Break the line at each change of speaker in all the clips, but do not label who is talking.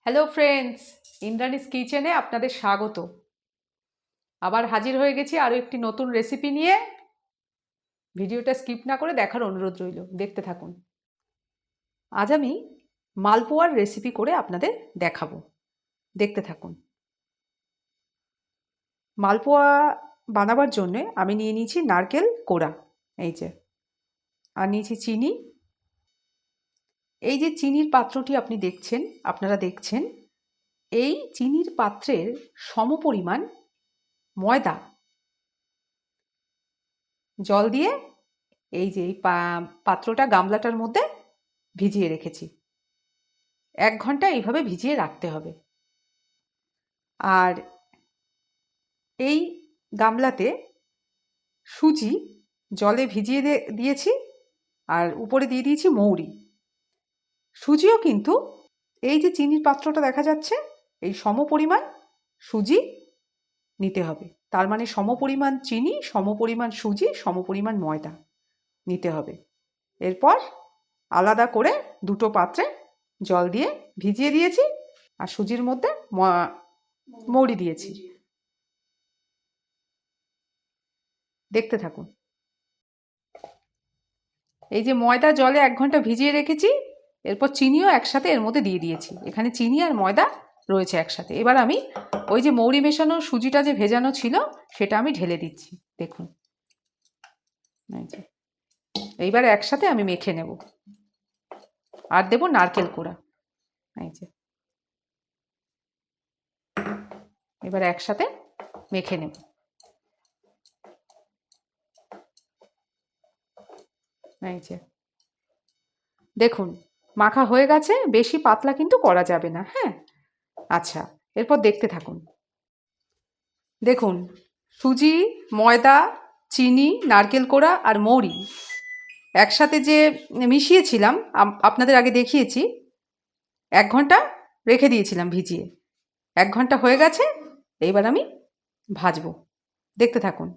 Hello friends, Indrani's কিচেনে আপনাদের স্বাগত। আবার হাজির হয়ে গেছি আরও একটি নতুন রেসিপি নিয়ে। ভিডিওটা স্কিপ না করে দেখার অনুরোধ রইল, দেখতে থাকুন। আজ আমি মালপোয়ার রেসিপি করে আপনাদের দেখাবো, দেখতে থাকুন। মালপোয়া বানাবার জন্য আমি নিয়ে নিয়েছি নারকেল কোড়া, এই যে, আর নিয়েছি চিনি। এই যে চিনির পাত্রটি আপনারা দেখছেন, এই চিনির পাত্রের সমপরিমাণ ময়দা জল দিয়ে এই যে এই পাত্রটা গামলাটার মধ্যে ভিজিয়ে রেখেছি। 1 ঘন্টা এইভাবে ভিজিয়ে রাখতে হবে। আর এই গামলাতে সুজি জলে ভিজিয়ে দিয়েছি, আর উপরে দিয়ে দিয়েছি মৌরি। সুজিও কিন্তু এই যে চিনির পাত্রটা দেখা যাচ্ছে, এই সমপরিমাণ সুজি নিতে হবে। তার মানে সমপরিমাণ চিনি, সমপরিমাণ সুজি, সমপরিমাণ ময়দা নিতে হবে। এরপর আলাদা করে দুটো পাত্রে জল দিয়ে ভিজিয়ে দিয়েছি, আর সুজির মধ্যে মৌরি দিয়েছি। দেখতে থাকুন। এই যে ময়দা জলে 1 ঘন্টা ভিজিয়ে রেখেছি, এরপর চিনিও একসাথে এর মধ্যে দিয়ে দিয়েছি। এখানে চিনি আর ময়দা রয়েছে একসাথে। এবার আমি ওই যে মৌরি মেশানো সুজিটা যে ভেজানো ছিল সেটা আমি ঢেলে দিচ্ছি, দেখুন। এইবার একসাথে আমি মেখে নেব, আর দেব নারকেল কোড়া। এই যে এবার একসাথে মেখে নেব। এই যে দেখুন, মাখা হয়ে গেছে। বেশি পাতলা কিন্তু করা যাবে না, হ্যাঁ। আচ্ছা, এরপর দেখতে থাকুন। দেখুন, সুজি, ময়দা, চিনি, নারকেল কোড়া আর মৌরি একসাথে যে মিশিয়েছিলাম, আপনাদের আগে দেখিয়েছি। 1 ঘন্টা রেখে দিয়েছিলাম ভিজিয়ে। 1 ঘন্টা হয়ে গেছে। এইবার আমি ভাজবো, দেখতে থাকুন।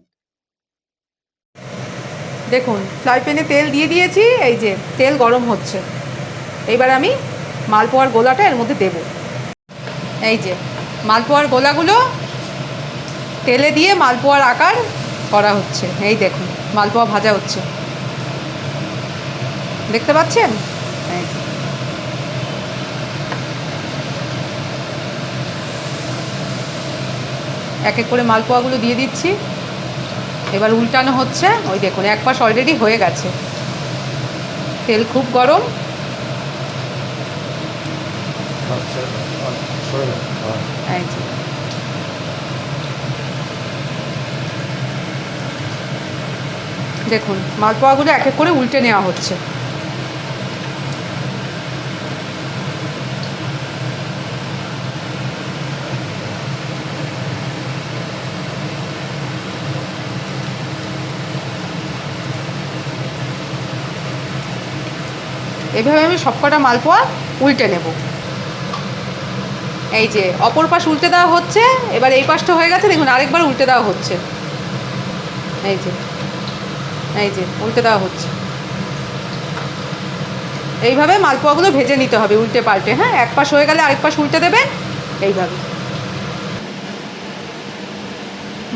দেখুন, ফ্রাই প্যানে তেল দিয়ে দিয়েছি। এই যে তেল গরম হচ্ছে। এইবার আমি মালপোয়ার গোলাটা এর মধ্যে দেব। এই যে মালপোয়ার গোলাগুলো তেলে দিয়ে মালপোয়ার আকার করা হচ্ছে। এই দেখুন, মালপোয়া ভাজা হচ্ছে, দেখতে পাচ্ছেন? এই যে এক এক করে মালপোয়াগুলো দিয়ে দিচ্ছি। এবার উল্টানো হচ্ছে। ওই দেখুন, এক পাশ অলরেডি হয়ে গেছে। তেল খুব গরম। এই যে দেখুন, মালপোয়াগুলো এক এক করে উল্টে নেওয়া হচ্ছে। এভাবে আমি সবকটা মালপোয়া উল্টে নেব। এই যে অপর পাশ উল্টে দেওয়া হচ্ছে। এবার এই পাশটা হয়ে গেছে, দেখুন আরেকবার উল্টে দেওয়া হচ্ছে। এই যে এই যে উল্টে দেওয়া হচ্ছে। এইভাবে মালপোয়াগুলো ভেজে নিতে হবে উল্টে পাল্টে, হ্যাঁ। এক পাশ হয়ে গেলে আরেক পাশ উল্টে দেবেন, এইভাবে।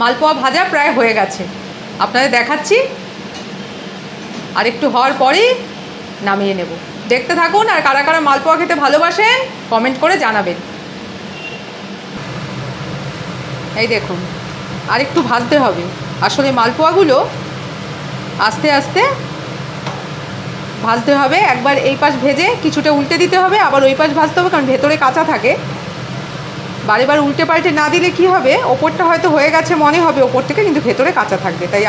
মালপোয়া ভাজা প্রায় হয়ে গেছে, আপনাদের দেখাচ্ছি। আর একটু হওয়ার পরেই নামিয়ে নেব। দেখতে থাকুন। আর কারা কারা মালপোয়া খেতে ভালোবাসেন কমেন্ট করে জানাবেন। এই দেখুন, আর একটু ভাজতে হবে। আসলে মালপোয়াগুলো আস্তে আস্তে ভাজতে হবে। একবার এই পাশ ভেজে কিছুটা উল্টে দিতে হবে, আবার ওই পাশ ভাজতে হবে, কারণ ভেতরে কাঁচা থাকে। বারে বার উল্টে পাল্টে না দিলে কি হবে, ওপরটা হয়তো হয়ে গেছে মনে হবে ওপর থেকে, কিন্তু ভেতরে কাঁচা থাকবে। তাই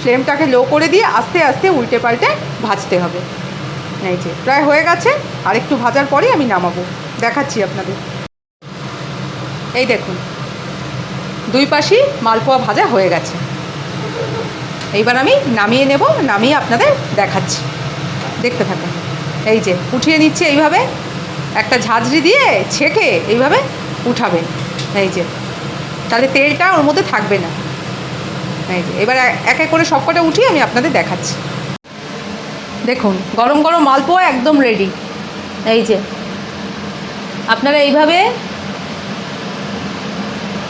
ফ্লেমটাকে লো করে দিয়ে আস্তে আস্তে উল্টে পাল্টে ভাজতে হবে। এই যে প্রায় হয়ে গেছে। আর একটু ভাজার পরেই আমি নামাবো, দেখাচ্ছি আপনাদের। এই দেখুন, দুই পাশই মালপোয়া ভাজা হয়ে গেছে। এইবার আমি নামিয়ে নেব। নামিয়ে আপনাদের দেখাচ্ছি, দেখতে থাকুন। এই যে উঠিয়ে নিচ্ছে। এইভাবে একটা ঝাঁঝরি দিয়ে ছেঁকে এইভাবে উঠাবেন। এই যে, তাহলে তেলটা ওর মধ্যে থাকবে না। এই যে এবার এক এক করে সবকটা উঠিয়ে আমি আপনাদের দেখাচ্ছি। দেখুন, গরম গরম মালপোয়া একদম রেডি। এই যে আপনারা এইভাবে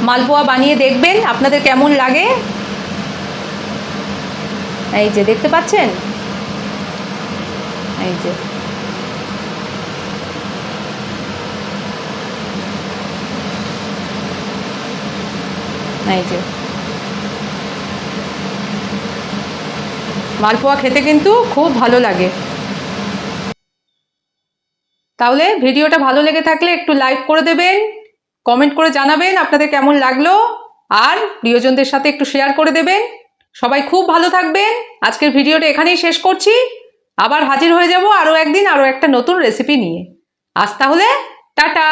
মালপোয়া বানিয়ে দেখবেন আপনাদের কেমন লাগে। এই যে দেখতে পাচ্ছেন, এই যে মালপোয়া খেতে কিন্তু খুব ভালো লাগে। তাহলে ভিডিওটা ভালো লেগে থাকলে একটু লাইক করে দেবেন, কমেন্ট করে জানাবেন আপনাদের কেমন লাগলো, আর প্রিয়জনদের সাথে একটু শেয়ার করে দেবেন। সবাই খুব ভালো থাকবেন। আজকের ভিডিওটা এখানেই শেষ করছি। আবার হাজির হয়ে যাব আরও একদিন আরও একটা নতুন রেসিপি নিয়ে। আজ তাহলে টাটা।